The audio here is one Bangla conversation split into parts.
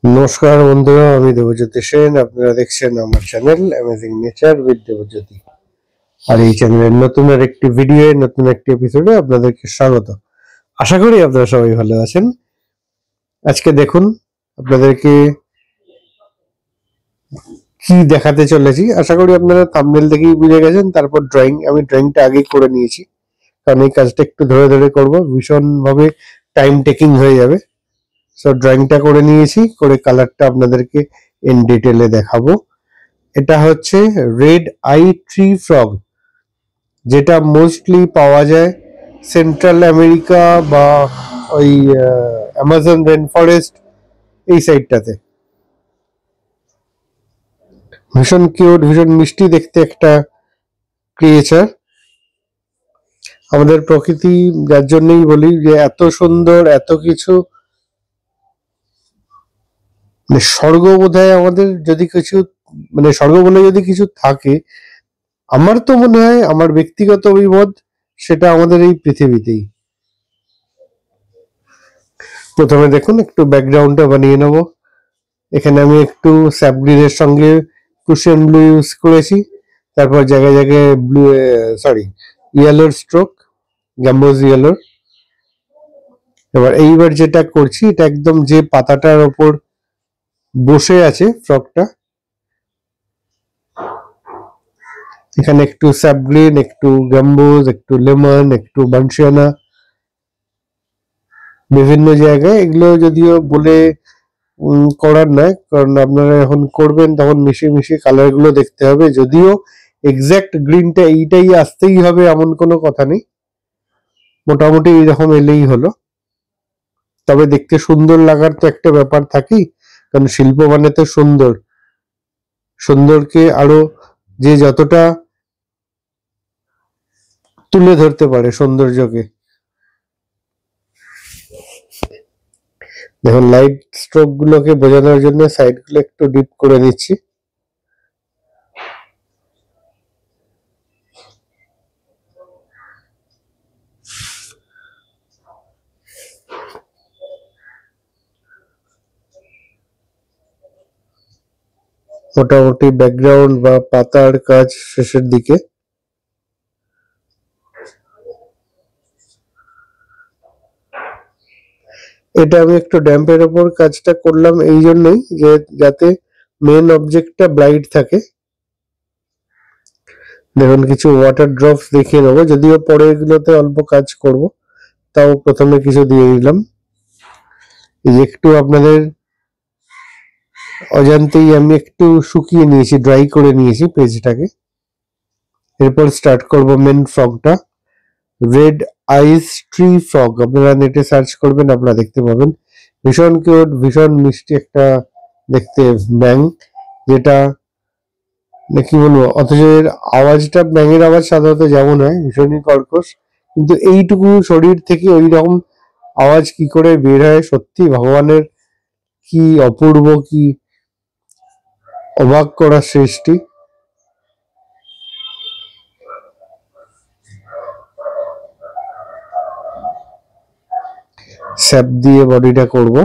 নমস্কার বন্ধুরা, আমি দেবজ্যোতি সেন। আপনারা দেখছেন আমার channel amazing nature with Debjyoti. আর এই চ্যানেলের নতুন আর একটি ভিডিও, নতুন একটি এপিসোডে আপনাদেরকে স্বাগত। আশা করি আপনারা সবাই ভালো আছেন। আজকে দেখুন আপনাদেরকে কি দেখাতে চলেছি। আশা করি আপনারা থাম্বনেল দেখেই বুঝে গেছেন। তারপর আমি ড্রয়িংটা আগেই করে নিয়েছি, কারণ এই কাজটা একটু ধরে ধরে করবো, ভীষণভাবে টাইম টেকিং হয়ে যাবে। সো ড্রয়িংটা করে নিয়েছি, করে কালারটা আপনাদেরকে ইন ডিটেলে দেখাবো। এটা হচ্ছে রেড আই ট্রি ফ্রগ, যেটা মোস্টলি পাওয়া যায় সেন্ট্রাল আমেরিকা বা ওই অ্যামাজন রেন ফরেস্ট এই সাইডটাতে। ভীষণ কিউট, ভীষণ মিষ্টি দেখতে একটা ক্রিয়েচার। আমাদের প্রকৃতি যার জন্যই বলি যে এত সুন্দর, এত কিছু, মানে স্বর্গ বোধহয় আমাদের যদি কিছু, মানে স্বর্গ বলে যদি কিছু থাকে, আমার তো মনে হয়, আমার ব্যক্তিগত অভিমত, সেটা আমাদের এই পৃথিবীতেই। প্রথমে দেখুন একটু ব্যাকগ্রাউন্ডটা বানিয়ে নেব। এখানে আমি একটু স্যাপগ্রিনের সঙ্গে কুশন ব্লু ইউজ করেছি। তারপর জায়গায় জায়গায় ব্লু, সরি, ইয়েলোর স্ট্রোক, গ্যাম্বোজ ইয়েলোর। এইবার যেটা করছি, এটা একদম যে পাতাটার ওপর বসে আছে ফ্রকটা, এখানে একটু স্যাপগ্রিন, একটু গ্যাম্বোজ, একটু লেমন, একটু বানশিয়ানা, বিভিন্ন জায়গায়। এগুলো যদিও বলে করার নয়, কারণ আপনারা যখন করবেন তখন মিশিয়ে মিশিয়ে কালার গুলো দেখতে হবে। যদিও এক্সাক্ট গ্রিনটা এইটাই আসতেই হবে এমন কোনো কথা নেই, মোটামুটি এইরকম এলেই হলো। তবে দেখতে সুন্দর লাগার তো একটা ব্যাপার থাকেই, কারণ শিল্প মানে তো সুন্দর। সুন্দরকে আরো যে যতটা তুলে ধরতে পারে সৌন্দর্যকে। দেখুন লাইট স্ট্রোক গুলোকে বোঝানোর জন্য সাইড গুলো একটু ডিপ করে নিচ্ছি। মোটামুটি ব্যাকগ্রাউন্ড বা পাতার কাজ শেষের দিকে। এটা আমি একটু ড্যাম্পের ওপর কাজটা করলাম এই জন্যই যে যাতে মেন অবজেক্টটা ব্রাইট থাকে। দেখুন কিছু ওয়াটার ড্রপস দেখিয়ে নেবো, যদিও পরে এগুলোতে অল্প কাজ করব, তাও প্রথমে কিছু দিয়ে দিলাম। এই যে একটু আপনাদের অজান্তেই আমি একটু শুকিয়ে নিয়েছি, ড্রাই করে নিয়েছি পেজটাকে। এরপর স্টার্ট করব মেন ফ্রগটা। রেড আইস ট্রি ফ্রগ, আপনারা নেটে সার্চ করবেন, আপনারা দেখতে পাবেন। ভীষণ কিউট, ভীষণ মিষ্টি একটা দেখতে ব্যাঙ, যেটা কি বলবো, অথচ এর আওয়াজটা, ব্যাঙের আওয়াজ সাধারণত যেমন হয় ভীষণই কর্কশ, কিন্তু এইটুকু শরীর থেকে ওই রকম আওয়াজ কি করে বের হয়, সত্যি ভগবানের কি অপূর্ব, কি অবাক করা সৃষ্টি। স্যাপ দিয়ে বডিটা করব,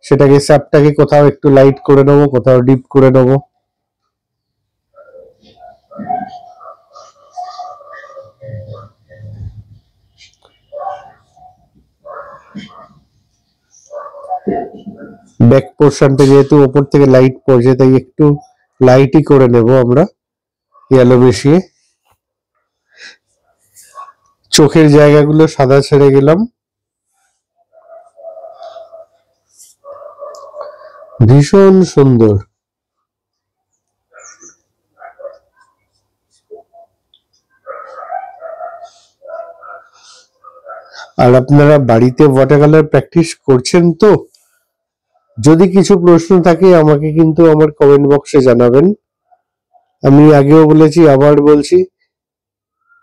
সেটাকে স্যাপটাকে কোথাও একটু লাইট করে নেবো, কোথাও ডিপ করে নেবো। ব্যাক পোর্শনটা যেহেতু ওপর থেকে লাইট পড়ছে, তাই একটু লাইটই করে নেব আমরা, ইয়েলো মিশিয়ে। চোখের জায়গাগুলো সাদা ছেড়ে গেলাম। ভীষণ সুন্দর। আর আপনারা বাড়িতে ওয়াটার কালার প্র্যাকটিস করছেন তো? যদি কিছু প্রশ্ন থাকে আমাকে কিন্তু আমার কমেন্ট বক্সে জানাবেন। আমি আগেও বলেছি, আবার বলছি,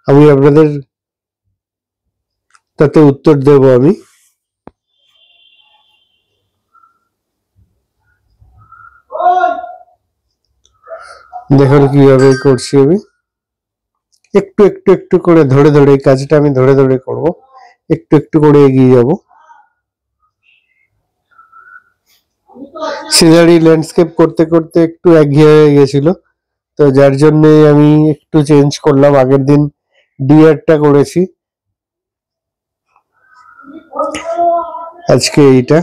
আমি আপনাদের তাতে উত্তর দেব আমি। দেখুন কিভাবে করছি আমি, একটু একটু একটু করে ধরে ধরে, এই কাজটা আমি ধরে ধরে করব, একটু একটু করে এগিয়ে যাব। সিনারি ল্যান্ডস্কেপ করতে করতে একটু একঘেয়ে হয়ে গেছিল, তো যার জন্য আমি একটু চেঞ্জ করলাম। আগের দিন ডিয়ারটা করেছি, আজকে এইটা।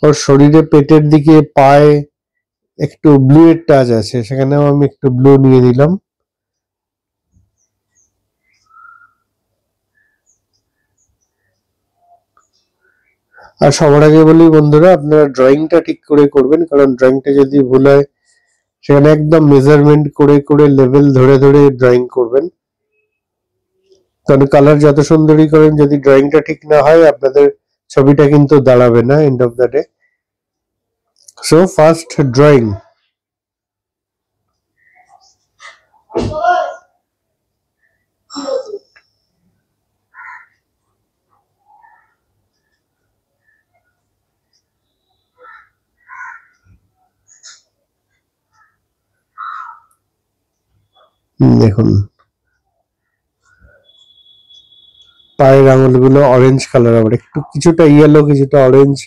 ওর শরীরে পেটের দিকে পায়ে একটু ব্লু এর টাচ আছে, সেখানেও আমি একটু ব্লু নিয়ে নিলাম। আর সবার আগে বলি বন্ধুরা, আপনারা ড্রয়িংটা ঠিক করে করবেন, কারণ ড্রয়িংটা যদি ভুল হয় সেখানে একদম মেজারমেন্ট করে করে লেভেল ধরে ধরে ড্রয়িং করবেন। কারণ কালার যত সুন্দরই করেন, যদি ড্রয়িংটা ঠিক না হয় আপনাদের ছবিটা কিন্তু দাঁড়াবে না end of the day. So first drawing. দেখুন পায়ের আঙুলগুলো অরেঞ্জ কালার, আবার একটু কিছুটা ইয়েলো কিছুটা অরেঞ্জ।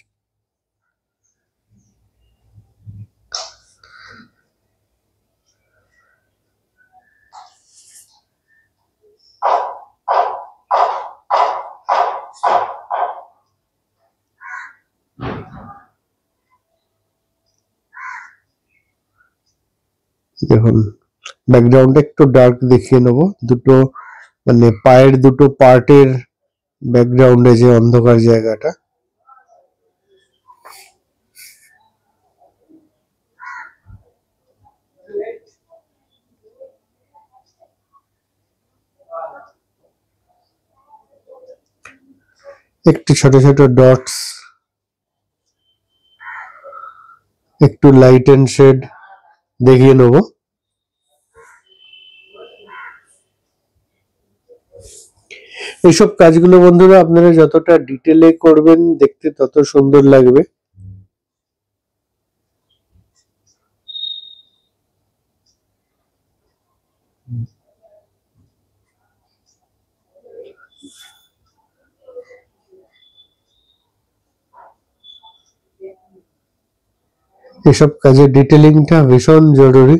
দেখুন ব্যাকগ্রাউন্ডটা একটু ডার্ক দেখিয়ে নেবো, দুটো মানে পায়ের দুটো পার্টের ব্যাকগ্রাউন্ডে যে অন্ধকার জায়গাটা। একটু ছোট ছোট ডটস, একটু লাইট এন্ড শেড দেখিয়ে নেবো। এইসব কাজগুলো বন্ধুরা আপনারা যতটা ডিটেলে করবেন দেখতে তত সুন্দর লাগবে। এসব কাজে ডিটেলিংটা ভীষণ জরুরি।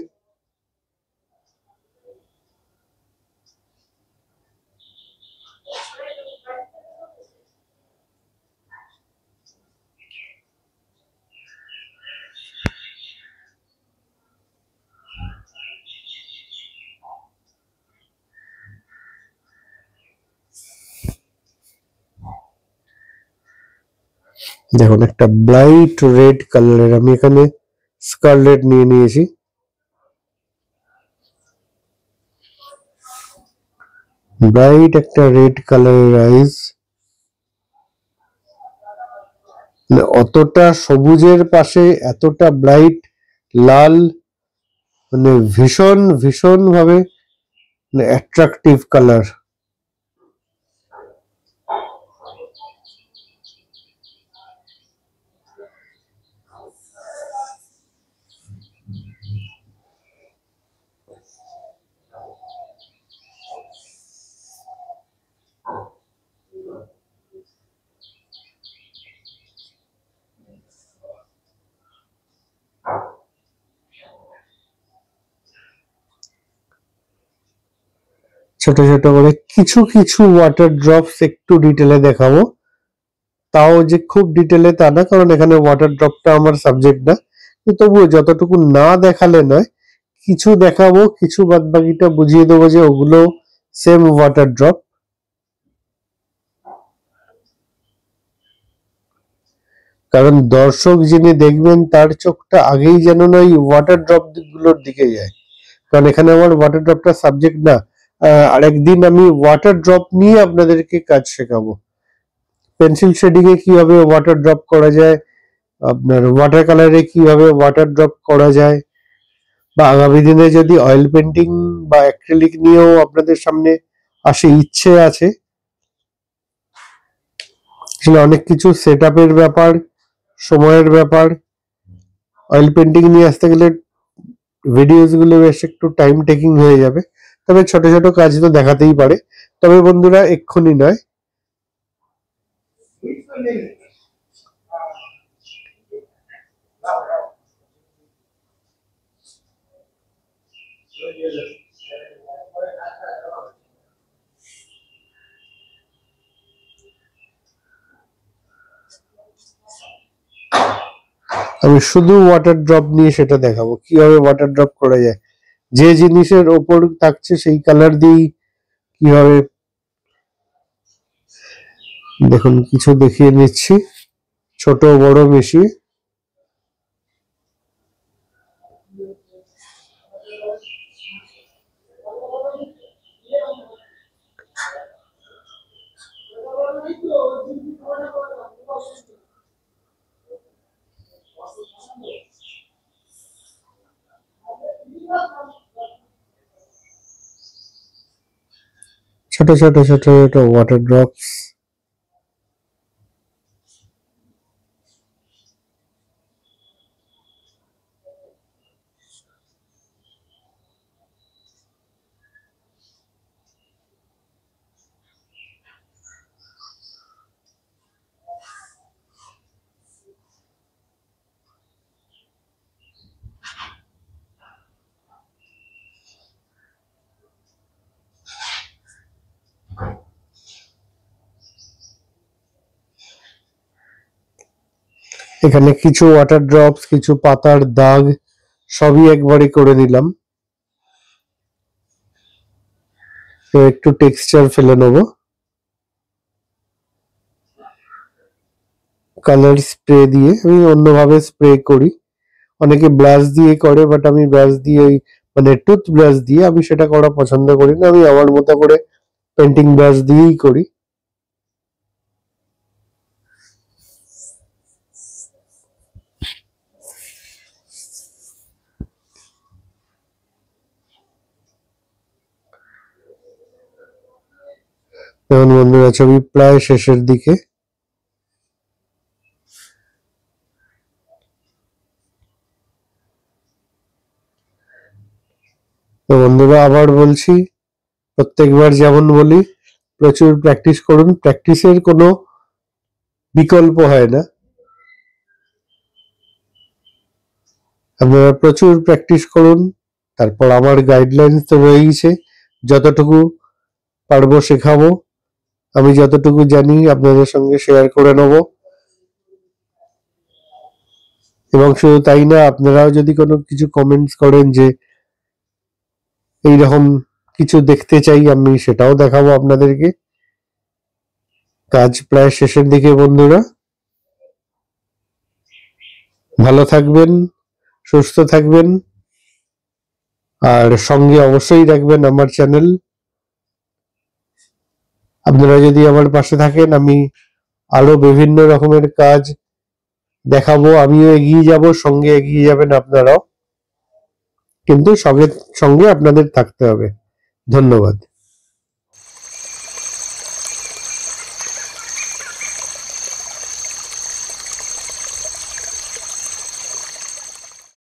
দেখুন একটা ব্রাইট রেড কালারের, আমি এখানে স্কারলেট নিয়ে নিয়েছি। ব্রাইট একটা রেড কালারের আইস, অতটা সবুজের পাশে এতটা ব্রাইট লাল, মানে ভীষণ ভীষণ ভাবে অ্যাট্রাকটিভ কালার। ছোট ছোট করে কিছু কিছু ওয়াটার ড্রপস একটু ডিটেলে দেখাবো, তাও যে খুব ডিটেলে তা না, কারণ এখানে ওয়াটার ড্রপটা আমার সাবজেক্ট না। তবুও যতটুকু না দেখালে নয়, কিছু দেখাবো, কিছু বাদ বাকিটা বুঝিয়ে দেবো যে ওগুলো সেম ওয়াটার ড্রপ। কারণ দর্শক যিনি দেখবেন তার চোখটা আগেই যেন না ওই ওয়াটার ড্রপ গুলোর দিকে যায়, কারণ এখানে আমার ওয়াটার ড্রপটা সাবজেক্ট না। আরেকদিন আমি ওয়াটার ড্রপ নিয়ে আপনাদেরকে কাজ শেখাবো, পেন্সিল শেডিং এ কিভাবে ওয়াটার ড্রপ করা যায়, আপনার ওয়াটার কালারে কিভাবে ওয়াটার ড্রপ করা যায়, বা আগামী দিনে যদি অয়েল পেন্টিং বা অ্যাক্রিলিক নিয়েও আপনাদের সামনে আসে, ইচ্ছে আছে। আসলে অনেক কিছু সেট আপের ব্যাপার, সময়ের ব্যাপার। অয়েল পেন্টিং নিয়ে আসতে গেলে ভিডিওস গুলো বেশ একটু টাইম টেকিং হয়ে যাবে, তবে ছোট ছোট কাজ তো দেখাতেই পারে। তবে বন্ধুরা এক্ষুনি নয়, আমি শুধু ওয়াটার ড্রপ নিয়ে সেটা দেখাবো কিভাবে ওয়াটার ড্রপ করা যায়। যে জিনিসের ওপর থাকছে সেই কালার দিয়েই কিভাবে, দেখুন কিছু দেখিয়ে নিচ্ছি ছোট বড় মিশিয়ে। ছোট ছোট ছোট ছোট ওয়াটার ড্রপস। এখানে কিছু ওয়াটার ড্রপস, কিছু পাতার দাগ সবই একবারে করে দিলাম। তো একটু টেক্সচার ফেলে নেবো কালার স্প্রে দিয়ে। আমি অন্যভাবে স্প্রে করি, অনেকে ব্রাশ দিয়ে করে, বাট আমি ব্রাশ দিয়ে মানে টুথ ব্রাশ দিয়ে আমি সেটা করা পছন্দ করি না। আমি আমার মতো করে পেন্টিং ব্রাশ দিয়েই করি। যেমন বন্ধুরা ছবি প্রায় শেষের দিকে। তো বন্ধুরা আবার বলছি, প্রত্যেকবার যেমন বলি, প্রচুর প্র্যাকটিস করুন। প্র্যাকটিসের কোনো বিকল্প হয় না। আপনারা প্রচুর প্র্যাকটিস করুন। তারপর আমার গাইডলাইন্স তো রয়েইছে, যতটুকু পারবো শেখাবো। আমি যতটুকু জানি আপনাদের সঙ্গে শেয়ার করে নেব। এবং শুধু তাই না, আপনারাও যদি কোনো কিছু কমেন্টস করেন যে এইরকম কিছু দেখতে চাই, আমি সেটাও দেখাবো আপনাদেরকে। কাজ প্রায় শেষের দিকে বন্ধুরা। ভালো থাকবেন, সুস্থ থাকবেন, আর সঙ্গে অবশ্যই রাখবেন আমার চ্যানেল। আপনারা যদি আমার পাশে থাকেন, আমি আরো বিভিন্ন রকমের কাজ দেখাবো। আমিও এগিয়ে যাব, সঙ্গে এগিয়ে যাবেন আপনারাও, কিন্তু সঙ্গে সঙ্গে আপনাদের থাকতে হবে। ধন্যবাদ।